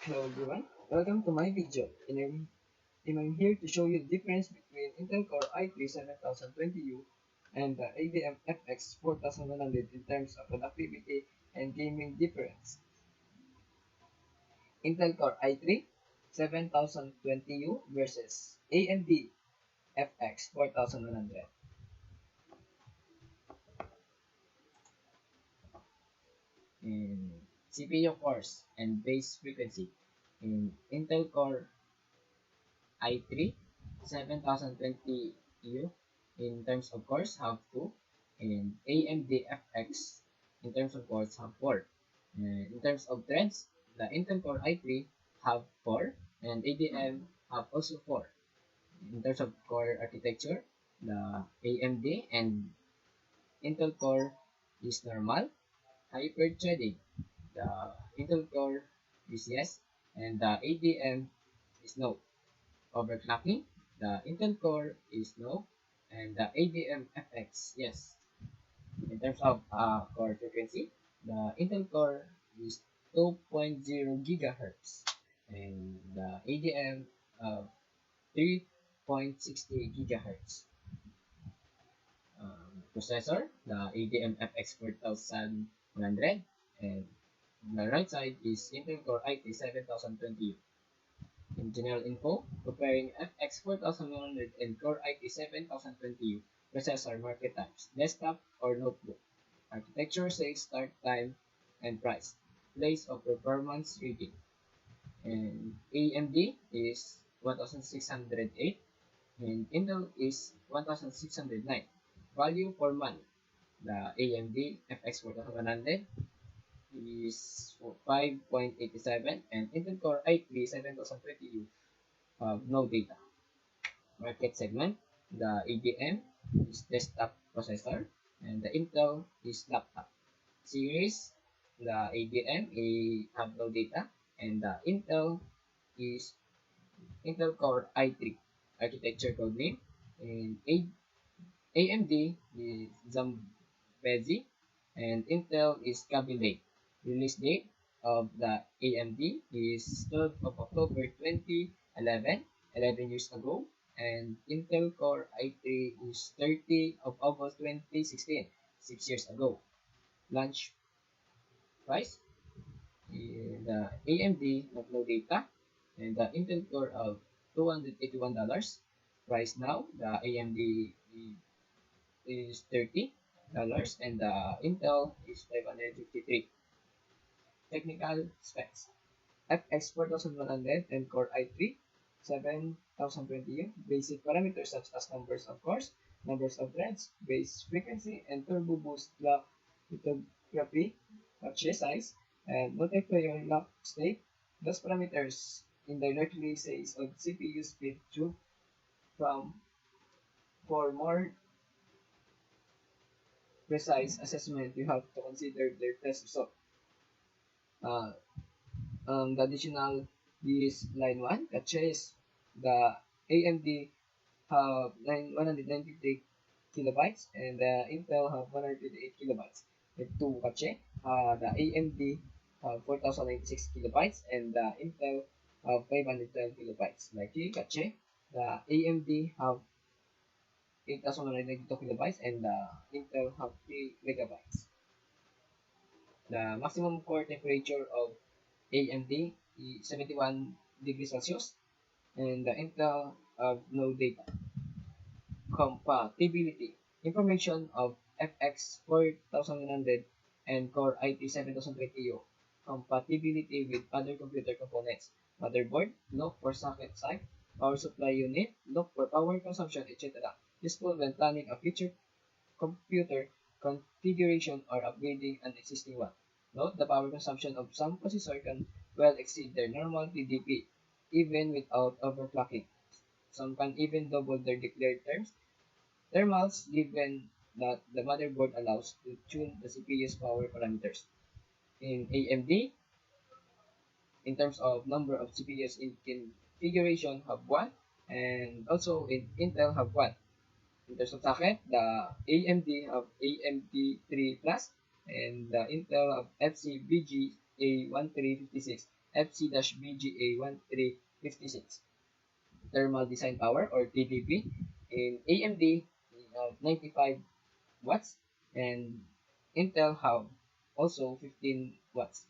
Hello everyone, welcome to my video and I'm here to show you the difference between Intel Core i3-7020U and the ADM FX-4100 in terms of productivity and gaming difference. Intel Core i3-7020U versus AMD FX-4100. In CPU cores and base frequency, in Intel Core i3-7020U in terms of cores have 2, and AMD FX in terms of cores have 4. In terms of threads, the Intel Core i3 have 4 and ADM have also 4. In terms of core architecture, the AMD and Intel Core is normal, hyper-threading. The Intel Core is yes, and the ADM is no. Overclocking, the Intel Core is no, and the ADM FX, yes. In terms of core frequency, the Intel Core is 2.0 gigahertz, and the ADM 3.60 gigahertz. Processor, the ADM FX-4100, and on the right side is Intel Core i3-7020U. In general info, comparing FX-4100 and Core i3-7020U processor market types, desktop or notebook, architecture, sales, start time, and price, place of performance rating. And AMD is 1608 and Intel is 1609. Value for money, the AMD FX-4100 is 5.87 and Intel Core i3-7020U have no data. Market segment, the ADM is desktop processor and the Intel is laptop. Series, the ADM have no data and the Intel is Intel Core i3. Architecture code name, and AMD is Zambezi and Intel is Kaby Lake. Release date of the AMD is 12th of October 2011, 11 years ago, and Intel Core i3 is 30th of August 2016, 6 years ago. Launch price, the AMD have no data, and the Intel Core of $281. Price now, the AMD is $30 and the Intel is $553. Technical specs: FX-4100 and Core i3 7020U. Basic parameters such as numbers of cores, numbers of threads, base frequency, and turbo boost clock lithography, cache size, and multiplayer lock state. Those parameters indirectly says of CPU speed through from for more precise assessment, you have to consider their test result. The additional is line 1, caches. The AMD have 193 kilobytes and the Intel have 128 kilobytes. With 2 cache, the AMD have 4096 kilobytes and the Intel have 512 kilobytes. Like 3 cache, the AMD have 8192 kilobytes and the Intel have 3 megabytes. The maximum core temperature of AMD is 71 degrees Celsius and the Intel have no data. Compatibility. Information of FX-4100 and Core i3-7020U. Compatibility with other computer components. Motherboard, look for socket type. Power supply unit, look for power consumption, etc. Useful when planning a future computer configuration or upgrading an existing one. Note the power consumption of some processors can well exceed their normal TDP, even without overclocking. Some can even double their declared thermals given that the motherboard allows to tune the CPU's power parameters. In AMD, in terms of number of CPUs in configuration have 1, and also in Intel have 1. In terms of socket, the AMD have AMD 3 Plus and the Intel have FCBG A1356 FC-BGA1356. Thermal design power or TDP. In AMD, 95 watts, and Intel have also 15 watts.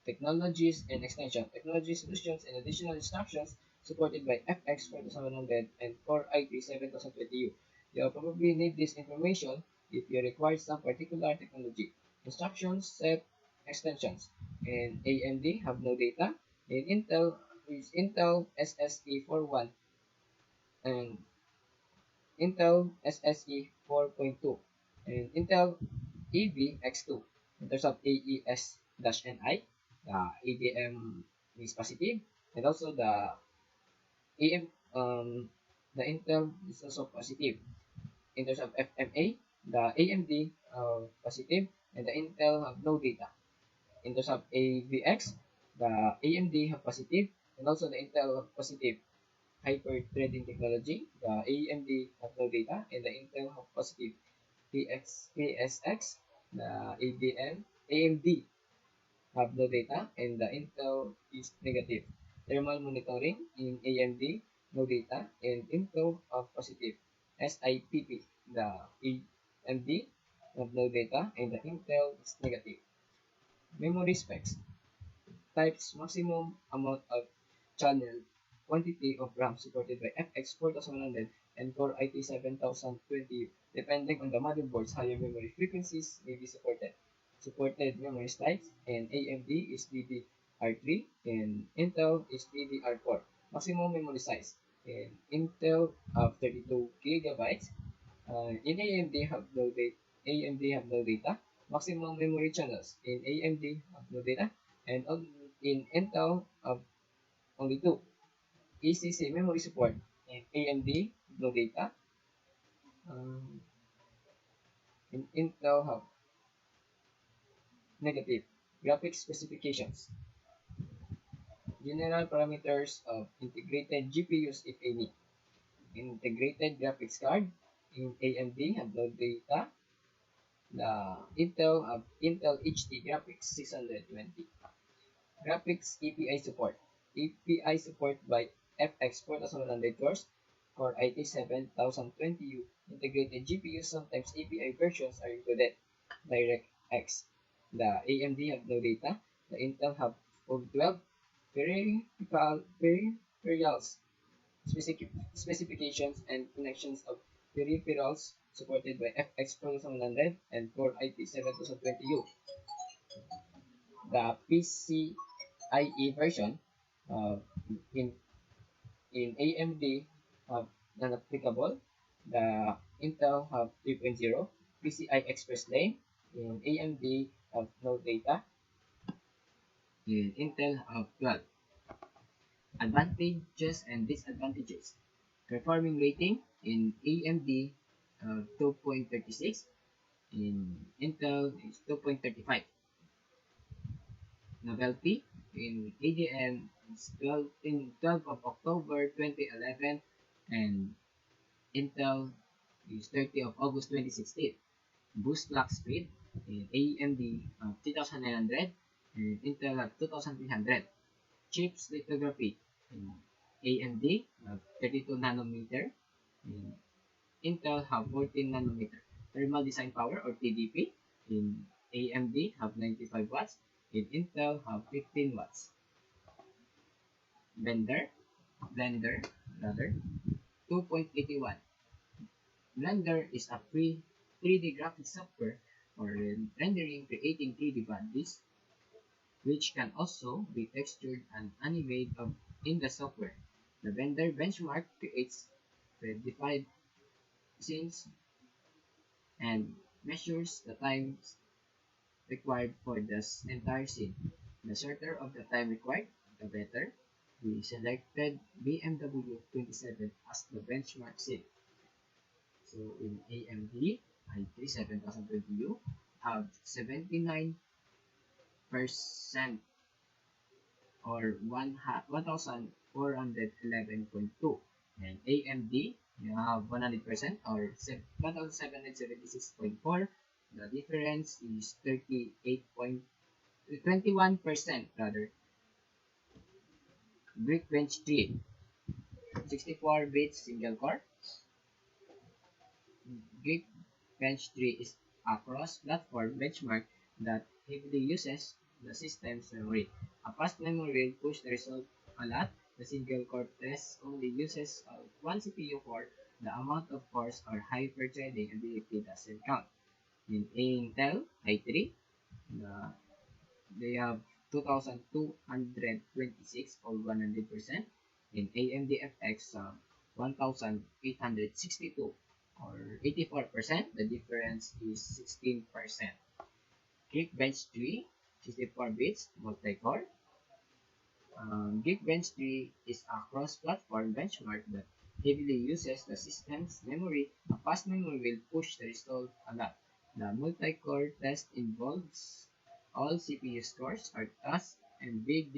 Technologies and extension. Technology solutions and additional instructions supported by FX-4100 and Core i3-7020U. You'll probably need this information if you require some particular technology. Instructions, set, extensions. In AMD have no data. In Intel is Intel SSE41 and Intel SSE 4.2 and Intel EVX2. In terms of AES-NI, the ADM is positive, and also AM the Intel is also positive. In terms of FMA, the AMD positive, and the Intel have no data. In terms of AVX, the AMD have positive, and also the Intel have positive. Hyper-threading technology, the AMD have no data, and the Intel have positive. PSX, the AMD have no data, and the Intel is negative. Thermal monitoring in AMD, no data, and Intel have positive. SIPP, the AMD have no data, and the Intel is negative. Memory specs. Types maximum amount of channel quantity of RAM supported by FX-4100 and Core i3-7020U. Depending on the motherboard's higher memory frequencies may be supported. Supported memory types and AMD is DDR3 and Intel is DDR4. Maximum memory size and Intel have 32 gigabytes. In AMD have no data. Maximum memory channels in AMD have no data, and in Intel have only 2. ECC memory support in AMD no data. In Intel have negative. Graphics specifications. General parameters of integrated GPUs if any. Integrated graphics card in AMD have no data. The Intel HD graphics 620. Graphics API support. API support by FX-4100 cores, Core i3-7020U. Integrated GPUs, sometimes API versions are included. DirectX. The AMD have no data. The Intel have 12 peripherals, specifications and connections of peripherals supported by FX-4100 and Core i3-7020U. The PCIe version in AMD have non-applicable. The Intel have 3.0. PCI Express lane in AMD have no data. In Intel have 12. Advantages and disadvantages. Performing rating in AMD 2.36. In Intel is 2.35. Novelty in ADM is 12 of October 2011 and Intel is 30 of August 2016. Boost clock speed in AMD 3900 and Intel at 2300. Chips lithography in AMD 32 nanometer and Intel have 14 nanometer. Thermal design power or TDP in AMD have 95 watts. In Intel have 15 watts. Blender 2.81. Blender is a free 3D graphics software for rendering, creating 3D bodies, which can also be textured and animated in the software. The Blender benchmark creates predefined scenes and measures the time required for the entire scene. The shorter of the time required, the better. We selected BMW 27 as the benchmark scene. So in AMD i3-7020U have 79% or 1411.2, and AMD you have 100% or 1776.4. The difference is 21% rather. Geekbench 3, 64 bits single core. Geekbench 3 is a cross-platform benchmark that heavily uses the system's memory. A fast memory will push the result a lot. The single core test only uses one CPU core. The amount of cores or hyper-threading ability doesn't count. In Intel i3, they have 2226 or 100%. In AMD FX, 1862 or 84%. The difference is 16%. Geekbench 3, 64 bits multi-core. Geekbench 3 is a cross-platform benchmark that heavily uses the system's memory. A fast memory will push the result a lot. The multi-core test involves all CPU scores are tossed and big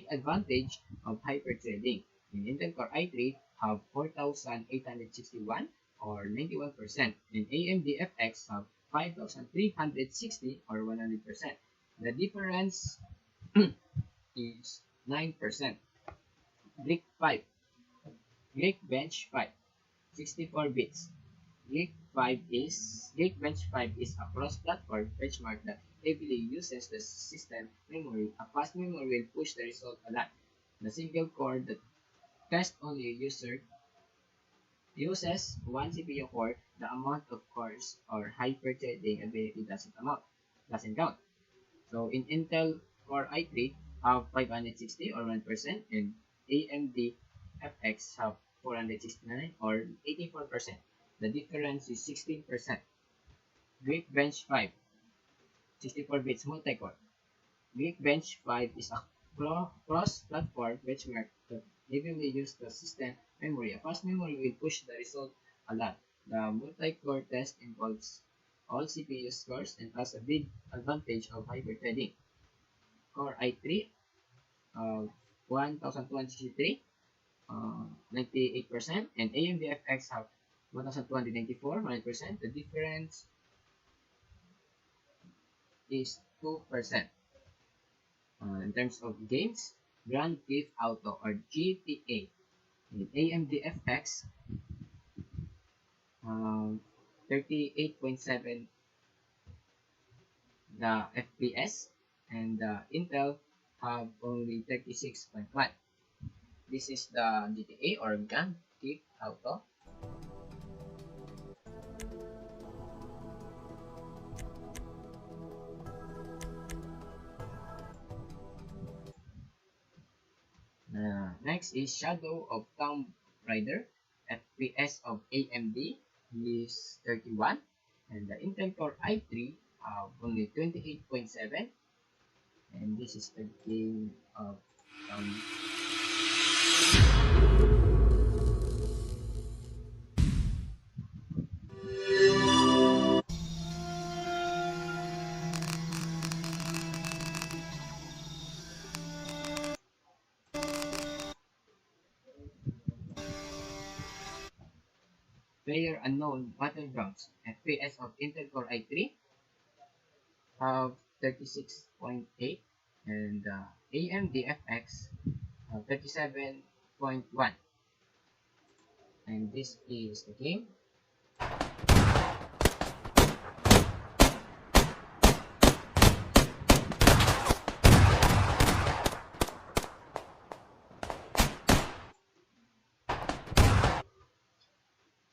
advantage of hyper-threading. In Intel Core i3 have 4861 or 91%, and AMD FX have 5360 or 100%. The difference is 9%. Geek 5, Geekbench 5, 64 bits. Geekbench 5 is a cross-platform benchmark that heavily uses the system memory. A fast memory will push the result a lot. The single core that test only uses one CPU core. The amount of cores or hyper-threading ability doesn't count. So in Intel Core i3 have 560 or 1%, and AMD FX have 469 or 84%. The difference is 16%. Geekbench 5, 64 bits multi-core. Geekbench 5 is a cross-platform benchmark that heavily uses the system memory. A fast memory will push the result a lot. The multi-core test involves all CPU scores and has a big advantage of hyper-threading. Core i3, 1263, 98%, and AMD FX have 1294, 9%. The difference is 2%. In terms of games, Grand Theft Auto or GTA in AMD FX, 38.7 the FPS, and Intel have only 36.1. This is the GTA or Grand Theft Auto. Next is Shadow of Tomb Raider. FPS of AMD is 31, and the Intel Core i3 have only 28.7, and this is the game of Player Unknown Battlegrounds. FPS of Intel Core i3 have 36.8, and AMD FX have 37.1, and this is the game.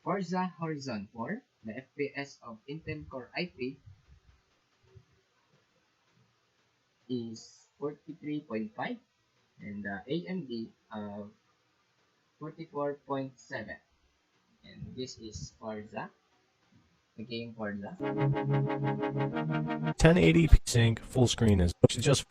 Forza Horizon 4, the FPS of Intel Core i3 is 43.5, and AMD 44.7, and this is Forza, the game Forza. 1080p sync full screen is just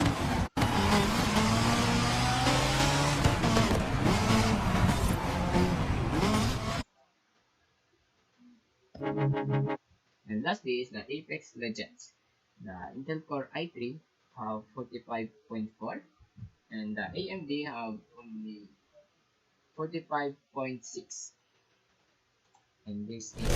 And lastly is the Apex Legends. The Intel Core i3 have 45.4, and the AMD have only 45.6, and this is